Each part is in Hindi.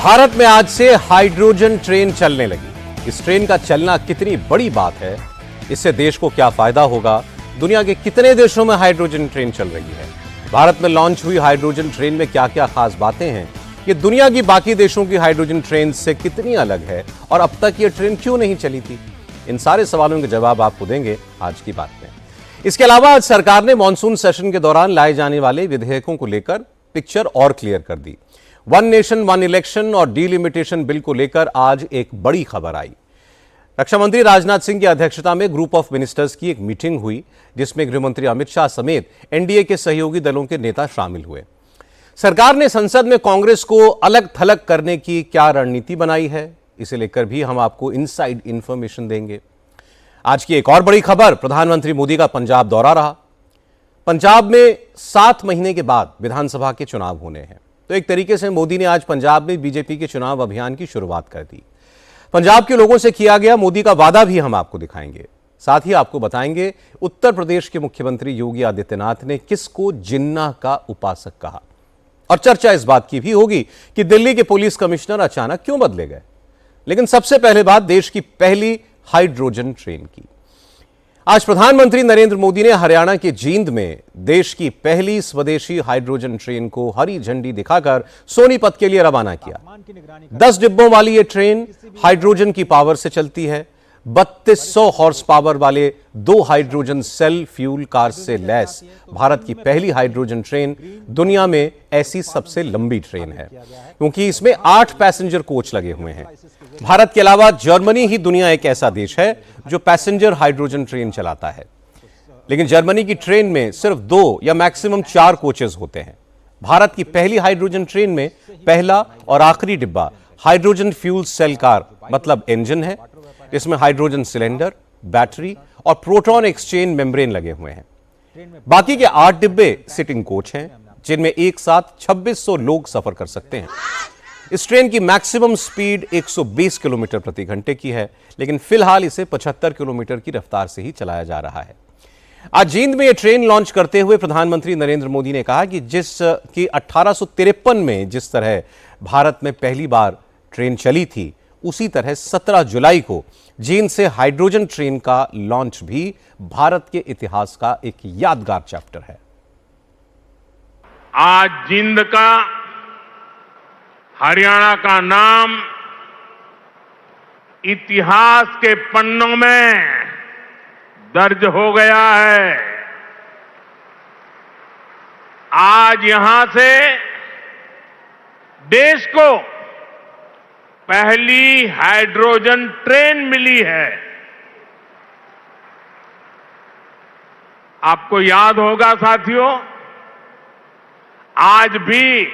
भारत में आज से हाइड्रोजन ट्रेन चलने लगी। इस ट्रेन का चलना कितनी बड़ी बात है, इससे देश को क्या फायदा होगा, दुनिया के कितने देशों में हाइड्रोजन ट्रेन चल रही है, भारत में लॉन्च हुई हाइड्रोजन ट्रेन में क्या क्या खास बातें हैं, ये दुनिया की बाकी देशों की हाइड्रोजन ट्रेन से कितनी अलग है और अब तक ये ट्रेन क्यों नहीं चली थी, इन सारे सवालों के जवाब आपको देंगे आज की बात में। इसके अलावा आज सरकार ने मॉनसून सेशन के दौरान लाए जाने वाले विधेयकों को लेकर पिक्चर और क्लियर कर दी। वन नेशन वन इलेक्शन और डीलिमिटेशन बिल को लेकर आज एक बड़ी खबर आई। रक्षा मंत्री राजनाथ सिंह की अध्यक्षता में ग्रुप ऑफ मिनिस्टर्स की एक मीटिंग हुई, जिसमें गृहमंत्री अमित शाह समेत एनडीए के सहयोगी दलों के नेता शामिल हुए। सरकार ने संसद में कांग्रेस को अलग थलग करने की क्या रणनीति बनाई है, इसे लेकर भी हम आपको इनसाइड इंफॉर्मेशन देंगे। आज की एक और बड़ी खबर, प्रधानमंत्री मोदी का पंजाब दौरा रहा। पंजाब में 7 महीने के बाद विधानसभा के चुनाव होने हैं, तो एक तरीके से मोदी ने आज पंजाब में बीजेपी के चुनाव अभियान की शुरुआत कर दी। पंजाब के लोगों से किया गया मोदी का वादा भी हम आपको दिखाएंगे। साथ ही आपको बताएंगे उत्तर प्रदेश के मुख्यमंत्री योगी आदित्यनाथ ने किसको जिन्ना का उपासक कहा। और चर्चा इस बात की भी होगी कि दिल्ली के पुलिस कमिश्नर अचानक क्यों बदले गए। लेकिन सबसे पहले बात देश की पहली हाइड्रोजन ट्रेन की। आज प्रधानमंत्री नरेंद्र मोदी ने हरियाणा के जींद में देश की पहली स्वदेशी हाइड्रोजन ट्रेन को हरी झंडी दिखाकर सोनीपत के लिए रवाना किया। 10 डिब्बों वाली यह ट्रेन हाइड्रोजन की पावर से चलती है। 3200 हॉर्स पावर वाले 2 हाइड्रोजन सेल फ्यूल कार से लैस भारत की पहली हाइड्रोजन ट्रेन दुनिया में ऐसी सबसे लंबी ट्रेन है, क्योंकि इसमें 8 पैसेंजर कोच लगे हुए हैं। भारत के अलावा जर्मनी ही दुनिया एक ऐसा देश है जो पैसेंजर हाइड्रोजन ट्रेन चलाता है, लेकिन जर्मनी की ट्रेन में सिर्फ 2 या मैक्सिमम 4 कोचेस होते हैं। भारत की पहली हाइड्रोजन ट्रेन में पहला और आखिरी डिब्बा हाइड्रोजन फ्यूल सेल कार मतलब इंजन है। इसमें हाइड्रोजन सिलेंडर, बैटरी और प्रोटॉन एक्सचेंज मेम्ब्रेन लगे हुए हैं। बाकी के 8 डिब्बे सिटिंग कोच हैं, जिनमें एक साथ 2600 लोग सफर कर सकते हैं। इस ट्रेन की मैक्सिमम स्पीड 120 किलोमीटर प्रति घंटे की है, लेकिन फिलहाल इसे 75 किलोमीटर की रफ्तार से ही चलाया जा रहा है। आज जींद में यह ट्रेन लॉन्च करते हुए प्रधानमंत्री नरेंद्र मोदी ने कहा कि 1853 में जिस तरह भारत में पहली बार ट्रेन चली थी, उसी तरह 17 जुलाई को जींद से हाइड्रोजन ट्रेन का लॉन्च भी भारत के इतिहास का एक यादगार चैप्टर है। आज जींद का, हरियाणा का नाम इतिहास के पन्नों में दर्ज हो गया है। आज यहां से देश को पहली हाइड्रोजन ट्रेन मिली है। आपको याद होगा साथियों, आज भी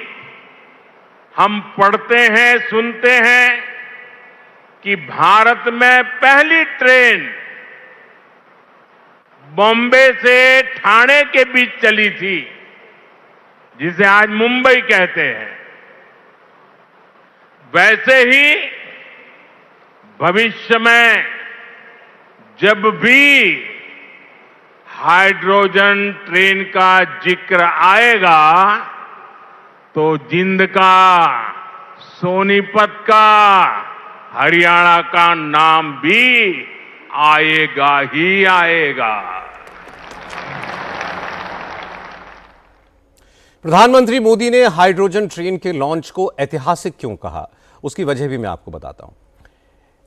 हम पढ़ते हैं, सुनते हैं कि भारत में पहली ट्रेन बॉम्बे से ठाणे के बीच चली थी, जिसे आज मुंबई कहते हैं। वैसे ही भविष्य में जब भी हाइड्रोजन ट्रेन का जिक्र आएगा, तो जींद का, सोनीपत का, हरियाणा का नाम भी आएगा ही आएगा। प्रधानमंत्री मोदी ने हाइड्रोजन ट्रेन के लॉन्च को ऐतिहासिक क्यों कहा, उसकी वजह भी मैं आपको बताता हूं।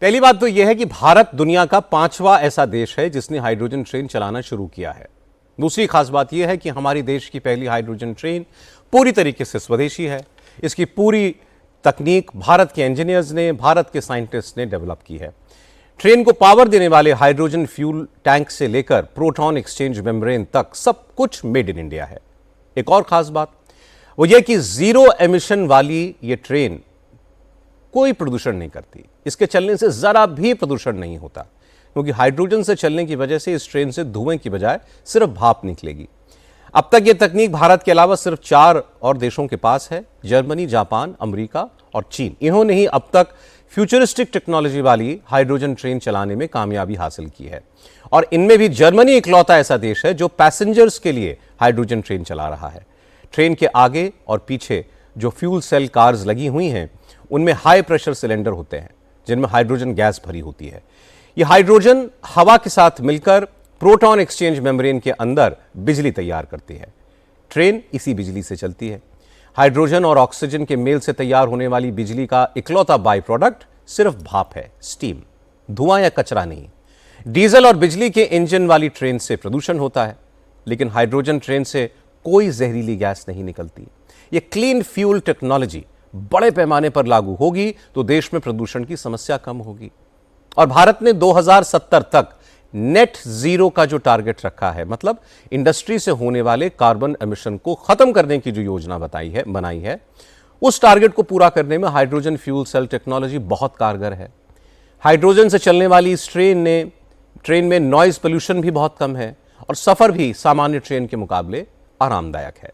पहली बात तो यह है कि भारत दुनिया का 5वां ऐसा देश है जिसने हाइड्रोजन ट्रेन चलाना शुरू किया है। दूसरी खास बात यह है कि हमारी देश की पहली हाइड्रोजन ट्रेन पूरी तरीके से स्वदेशी है। इसकी पूरी तकनीक भारत के इंजीनियर्स ने, भारत के साइंटिस्ट ने डेवलप की है। ट्रेन को पावर देने वाले हाइड्रोजन फ्यूल टैंक से लेकर प्रोटॉन एक्सचेंज मेम्ब्रेन तक सब कुछ मेड इन इंडिया है। एक और खास बात वो यह कि जीरो एमिशन वाली ये ट्रेन कोई प्रदूषण नहीं करती। इसके चलने से जरा भी प्रदूषण नहीं होता, क्योंकि हाइड्रोजन से चलने की वजह से इस ट्रेन से धुएं की बजाय सिर्फ भाप निकलेगी। अब तक यह तकनीक भारत के अलावा सिर्फ 4 और देशों के पास है, जर्मनी, जापान, अमेरिका और चीन। इन्होंने ही अब तक फ्यूचरिस्टिक टेक्नोलॉजी वाली हाइड्रोजन ट्रेन चलाने में कामयाबी हासिल की है। और इनमें भी जर्मनी इकलौता ऐसा देश है जो पैसेंजर्स के लिए हाइड्रोजन ट्रेन चला रहा है। ट्रेन के आगे और पीछे जो फ्यूल सेल कार्स लगी हुई हैं, उनमें हाई प्रेशर सिलेंडर होते हैं जिनमें हाइड्रोजन गैस भरी होती है। यह हाइड्रोजन हवा के साथ मिलकर प्रोटॉन एक्सचेंज मेम्ब्रेन के अंदर बिजली तैयार करती है। ट्रेन इसी बिजली से चलती है। हाइड्रोजन और ऑक्सीजन के मेल से तैयार होने वाली बिजली का इकलौता बाई प्रोडक्ट सिर्फ भाप है, स्टीम, धुआं या कचरा नहीं। डीजल और बिजली के इंजन वाली ट्रेन से प्रदूषण होता है, लेकिन हाइड्रोजन ट्रेन से कोई जहरीली गैस नहीं निकलती। यह क्लीन फ्यूल टेक्नोलॉजी बड़े पैमाने पर लागू होगी तो देश में प्रदूषण की समस्या कम होगी। और भारत ने 2070 तक नेट जीरो का जो टारगेट रखा है, मतलब इंडस्ट्री से होने वाले कार्बन एमिशन को खत्म करने की जो योजना बनाई है, उस टारगेट को पूरा करने में हाइड्रोजन फ्यूल सेल टेक्नोलॉजी बहुत कारगर है। हाइड्रोजन से चलने वाली इस ट्रेन में नॉइज पोल्यूशन भी बहुत कम है और सफर भी सामान्य ट्रेन के मुकाबले आरामदायक है।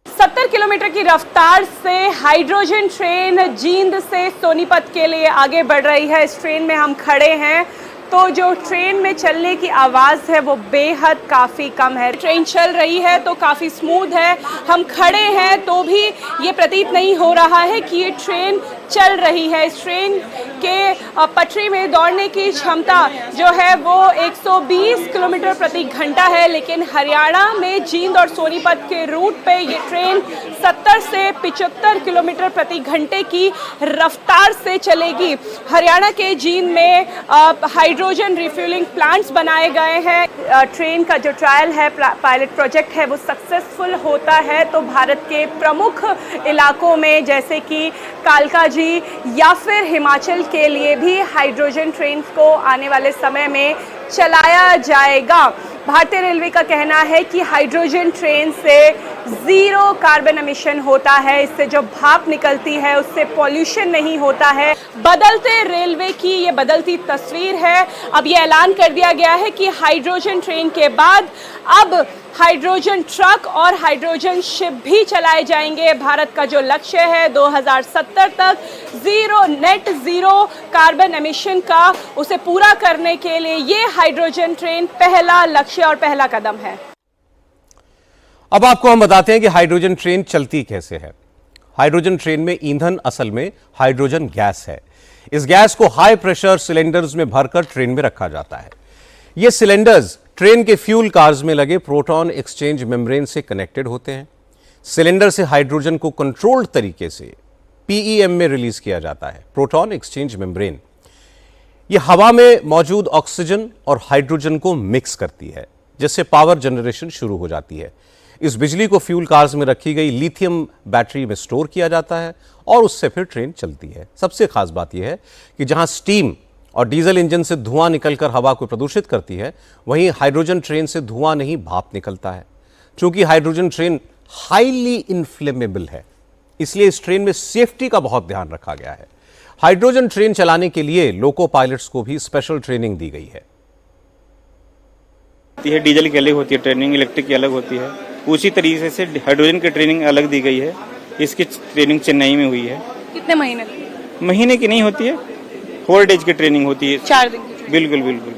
70 किलोमीटर की रफ्तार से हाइड्रोजन ट्रेन जींद से सोनीपत के लिए आगे बढ़ रही है। इस ट्रेन में हम खड़े हैं तो जो ट्रेन में चलने की आवाज़ है वो बेहद काफ़ी कम है। ट्रेन चल रही है तो काफ़ी स्मूथ है। हम खड़े हैं तो भी ये प्रतीत नहीं हो रहा है कि ये ट्रेन चल रही है। इस ट्रेन के पटरी में दौड़ने की क्षमता जो है वो 120 किलोमीटर प्रति घंटा है, लेकिन हरियाणा में जींद और सोनीपत के रूट पे ये ट्रेन 70 से 75 किलोमीटर प्रति घंटे की रफ्तार से चलेगी। हरियाणा के जींद में हाइड्रोजन रिफ्यूलिंग प्लांट्स बनाए गए हैं। ट्रेन का जो ट्रायल है, पायलट प्रोजेक्ट है, वो सक्सेसफुल होता है तो भारत के प्रमुख इलाकों में जैसे कि कालकाजी या फिर हिमाचल के लिए भी हाइड्रोजन ट्रेन को आने वाले समय में चलाया जाएगा। भारतीय रेलवे का कहना है कि हाइड्रोजन ट्रेन से जीरो कार्बन एमिशन होता है। इससे जो भाप निकलती है उससे पॉल्यूशन नहीं होता है। बदलते रेलवे की ये बदलती तस्वीर है। अब ये ऐलान कर दिया गया है कि हाइड्रोजन ट्रेन के बाद अब हाइड्रोजन ट्रक और हाइड्रोजन शिप भी चलाए जाएंगे। भारत का जो लक्ष्य है 2070 तक नेट जीरो कार्बन एमिशन का, उसे पूरा करने के लिए ये हाइड्रोजन ट्रेन पहला लक्ष्य और पहला कदम है। अब आपको हम बताते हैं कि हाइड्रोजन ट्रेन चलती कैसे है। हाइड्रोजन ट्रेन में ईंधन असल में हाइड्रोजन गैस है। इस गैस को हाई प्रेशर सिलेंडर्स में भरकर ट्रेन में रखा जाता है। ये सिलेंडर्स ट्रेन के फ्यूल कार्स में लगे प्रोटॉन एक्सचेंज मेम्ब्रेन से कनेक्टेड होते हैं। सिलेंडर से हाइड्रोजन को कंट्रोल्ड तरीके से पीईएम में रिलीज किया जाता है, प्रोटॉन एक्सचेंज मेम्ब्रेन। यह हवा में मौजूद ऑक्सीजन और हाइड्रोजन को मिक्स करती है, जिससे पावर जनरेशन शुरू हो जाती है। इस बिजली को फ्यूल कार्स में रखी गई लिथियम बैटरी में स्टोर किया जाता है और उससे फिर ट्रेन चलती है। सबसे खास बात यह है कि जहां स्टीम और डीजल इंजन से धुआं निकलकर हवा को प्रदूषित करती है, वहीं हाइड्रोजन ट्रेन से धुआं नहीं, भाप निकलता है। चूंकि हाइड्रोजन ट्रेन हाईली इन्फ्लेमेबल है, इसलिए इस ट्रेन में सेफ्टी का बहुत ध्यान रखा गया है। हाइड्रोजन ट्रेन चलाने के लिए लोको पायलट्स को भी स्पेशल ट्रेनिंग दी गई है। डीजल की अलग होती है ट्रेनिंग, इलेक्ट्रिक की अलग होती है। उसी तरीके से हाइड्रोजन की ट्रेनिंग अलग दी गई है। इसकी ट्रेनिंग चेन्नई में हुई है। कितने महीने? महीने की नहीं होती है, 4 डेज की ट्रेनिंग होती है। 4 दिन की। बिल्कुल बिल्कुल।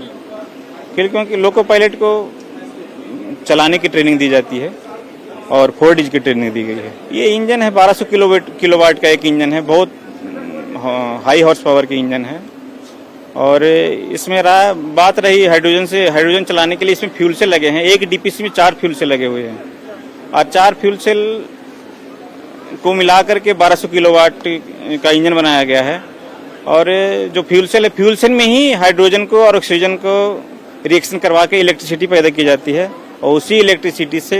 फिर क्योंकि लोको पायलट को चलाने की ट्रेनिंग दी जाती है और 4 डेज की ट्रेनिंग दी गई है। ये इंजन है 1200 किलोवाट का एक इंजन है, बहुत हाई हॉर्स पावर की इंजन है। और इसमें बात रही हाइड्रोजन से, हाइड्रोजन चलाने के लिए इसमें फ्यूल सेल लगे हैं। एक डीपीसी में 4 फ्यूल सेल लगे हुए हैं और 4 फ्यूल सेल को मिलाकर के 1200 किलोवाट का इंजन बनाया गया है। और जो फ्यूल सेल है, फ्यूल सेल में ही हाइड्रोजन को और ऑक्सीजन को रिएक्शन करवा के इलेक्ट्रिसिटी पैदा की जाती है और उसी इलेक्ट्रिसिटी से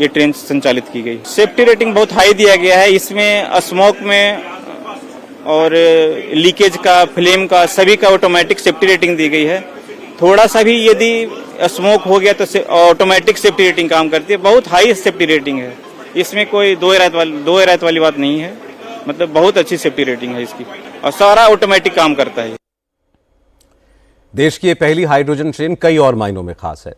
ये ट्रेन संचालित की गई। सेफ्टी रेटिंग बहुत हाई दिया गया है। इसमें स्मोक में और लीकेज का, फ्लेम का, सभी का ऑटोमेटिक सेफ्टी रेटिंग दी गई है। थोड़ा सा भी यदि स्मोक हो गया तो ऑटोमेटिक सेफ्टी रेटिंग काम करती है। बहुत हाई सेफ्टी रेटिंग है, इसमें कोई दो रात वाली बात नहीं है। मतलब बहुत अच्छी सेफ्टी रेटिंग है इसकी और सारा ऑटोमेटिक काम करता है। देश की ये पहली हाइड्रोजन ट्रेन कई और मायनों में खास है।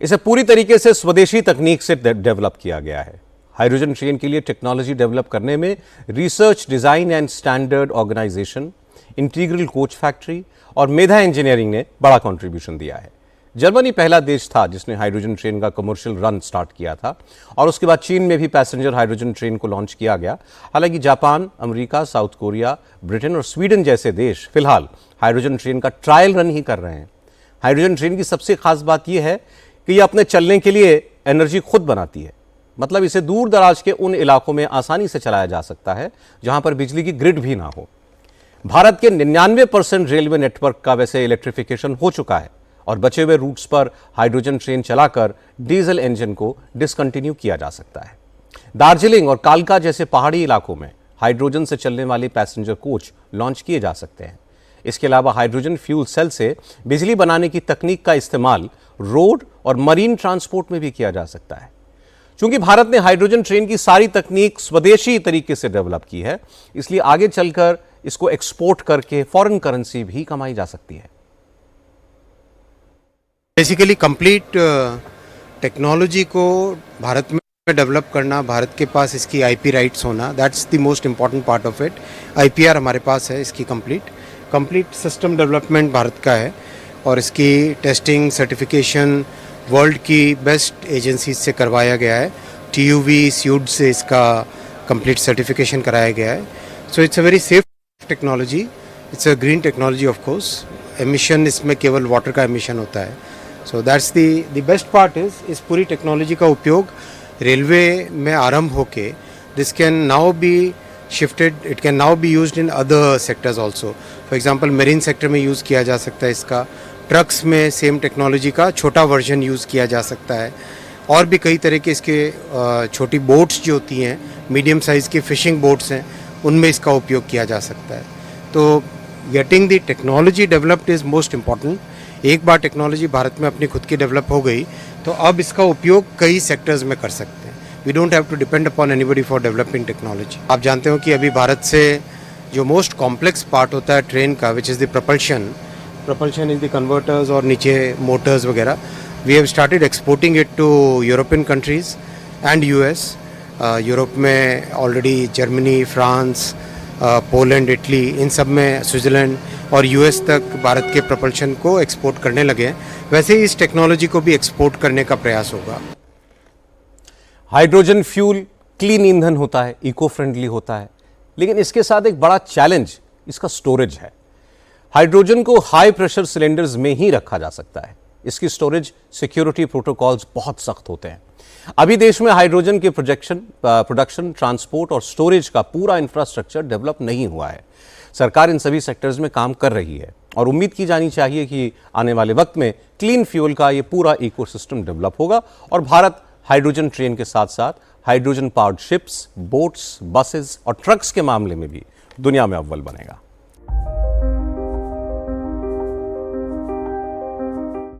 इसे पूरी तरीके से स्वदेशी तकनीक से डेवलप किया गया है। हाइड्रोजन ट्रेन के लिए टेक्नोलॉजी डेवलप करने में research, design and standard organisation, integral coach factory और मेधा इंजीनियरिंग ने बड़ा कंट्रीब्यूशन दिया है। जर्मनी पहला देश था जिसने हाइड्रोजन ट्रेन का कमर्शियल रन स्टार्ट किया था और उसके बाद चीन में भी पैसेंजर हाइड्रोजन ट्रेन को लॉन्च किया गया। हालांकि Japan, America, south Korea, Britain और स्वीडन जैसे देश फिलहाल हाइड्रोजन ट्रेन का ट्रायल रन ही कर रहे हैं। हाइड्रोजन ट्रेन की सबसे खास बात यह है कि यह अपने चलने के लिए एनर्जी खुद बनाती है। मतलब इसे दूर दराज के उन इलाकों में आसानी से चलाया जा सकता है जहां पर बिजली की ग्रिड भी ना हो। भारत के 99% रेलवे नेटवर्क का वैसे इलेक्ट्रिफिकेशन हो चुका है और बचे हुए रूट्स पर हाइड्रोजन ट्रेन चलाकर डीजल इंजन को डिसकंटिन्यू किया जा सकता है। दार्जिलिंग और कालका जैसे पहाड़ी इलाकों में हाइड्रोजन से चलने वाले पैसेंजर कोच लॉन्च किए जा सकते हैं। इसके अलावा हाइड्रोजन फ्यूल सेल से बिजली बनाने की तकनीक का इस्तेमाल रोड और मरीन ट्रांसपोर्ट में भी किया जा सकता है। चूंकि भारत ने हाइड्रोजन ट्रेन की सारी तकनीक स्वदेशी तरीके से डेवलप की है, इसलिए आगे चलकर इसको एक्सपोर्ट करके फॉरेन करेंसी भी कमाई जा सकती है। बेसिकली कंप्लीट टेक्नोलॉजी को भारत में डेवलप करना, भारत के पास इसकी आईपी राइट्स होना, that's the most important part of it. IPR हमारे पास है इसकी कंप्लीट सिस्टम डेवलपमेंट भारत का है और इसकी टेस्टिंग सर्टिफिकेशन वर्ल्ड की बेस्ट एजेंसीज से करवाया गया है। TUV स्यूड से इसका कंप्लीट सर्टिफिकेशन कराया गया है। So it's a very safe technology, it's a green technology of course. Emission इसमें केवल वाटर का एमिशन होता है। So that's the best part इस पूरी टेक्नोलॉजी का उपयोग रेलवे में आरंभ होके this can now be shifted, it can now be used in other sectors also. For example marine sector में यूज़ किया जा सकता है इसका, ट्रक्स में सेम टेक्नोलॉजी का छोटा वर्जन यूज़ किया जा सकता है और भी कई तरह के इसके छोटी बोट्स जो होती हैं, मीडियम साइज़ की फिशिंग बोट्स हैं, उनमें इसका उपयोग किया जा सकता है। तो getting the technology developed is most important. एक बार टेक्नोलॉजी भारत में अपनी खुद की डेवलप हो गई तो अब इसका उपयोग कई सेक्टर्स में कर सकते हैं। We don't have to depend upon anybody for developing technology. आप जानते हो कि अभी भारत से जो मोस्ट कॉम्प्लेक्स पार्ट होता है ट्रेन का, which is the propulsion is the converters और नीचे motors वगैरह, we have started exporting it to European countries and US। Europe में already Germany, France, Poland, Italy, इन सब में, स्विट्ज़रलैंड और US तक भारत के propulsion को एक्सपोर्ट करने लगे हैं। वैसे ही इस टेक्नोलॉजी को भी एक्सपोर्ट करने का प्रयास होगा। हाइड्रोजन फ्यूल क्लीन ईंधन होता है, इको फ्रेंडली होता है, लेकिन इसके साथ एक बड़ा चैलेंज इसका स्टोरेज है। हाइड्रोजन को हाई प्रेशर सिलेंडर्स में ही रखा जा सकता है। इसकी स्टोरेज सिक्योरिटी प्रोटोकॉल्स बहुत सख्त होते हैं। अभी देश में हाइड्रोजन के प्रोडक्शन, ट्रांसपोर्ट और स्टोरेज का पूरा इंफ्रास्ट्रक्चर डेवलप नहीं हुआ है। सरकार इन सभी सेक्टर्स में काम कर रही है और उम्मीद की जानी चाहिए कि आने वाले वक्त में क्लीन फ्यूल का ये पूरा इकोसिस्टम डेवलप होगा और भारत हाइड्रोजन ट्रेन के साथ साथ hydrogen powered ships, boats, buses और ट्रक्स के मामले में भी दुनिया में अव्वल बनेगा।